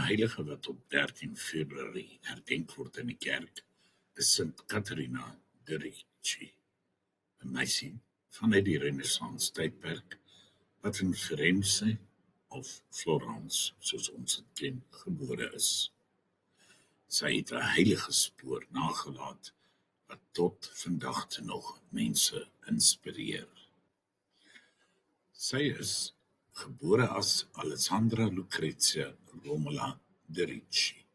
heilige wat op 13 Februarie herdenk word in die kerk, is Sint Catharina de Ricci, 'n meisie vanuit die Renaissance tydperk wat in Firenze of Florence, soos ons dit ken, gebore is. Sy het 'n heilige spoor nagelaat wat tot vandag toe nog mense inspireer. Sy is gebore as Alessandra Lucrezia Romola de Ricci,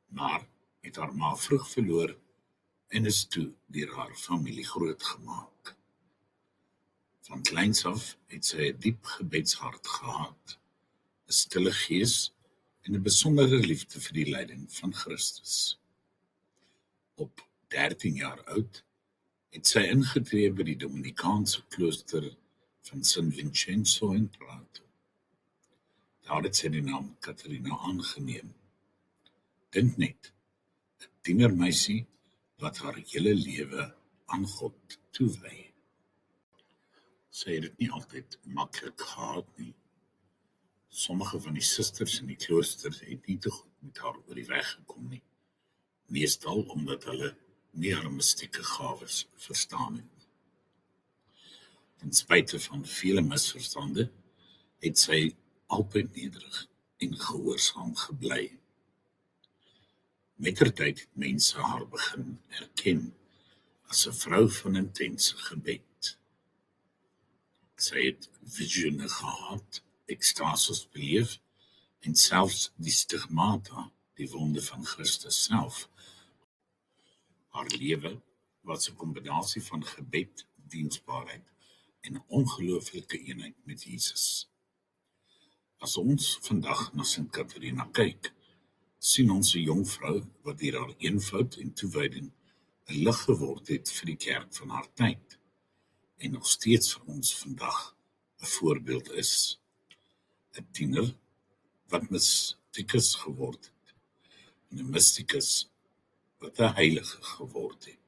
maar het haar ma vroeg verloor en is toe deur haar familie grootgemaak. Van kleins af het sy 'n diep gebedshart gehad, 'n stille gees en 'n besondere liefde vir die lyding van Christus. Op 13 jaar oud het sy ingetree by die Dominikaanse klooster van San Vincenzo in Prato. Daar het sy die naam Catharina aangeneem. Dink net, 'n tienermeisie wat haar hele lewe aan God toewy. Sy het dit nie altyd maklik gehad nie. Sommige van die susters in die klooster het nie te goed met haar oor die weg gekom nie, meestal omdat hulle nie haar mystieke gawes verstaan het. Ten spyte van vele misverstande, het sy altyd nederig en gehoorsaam gebly. Mettertyd het mense haar begin erken as 'n vrou van intense gebed. Sy het visioene gehad, ekstases beleef en selfs die stigmata, die wonde van Christus self. Haar lewe was 'n kombinasie van gebed, diensbaarheid en 'n ongelooflike eenheid met Jesus. As ons vandag na Sint Catharina kyk, sien ons 'n jong vrou wat deur haar eenvoud en toewyding 'n lig geword het vir die kerk van haar tyd en nog steeds vir ons vandag 'n voorbeeld is. 'n tiener wat mystikus geword het en 'n mystikus wat 'n heilige geword het.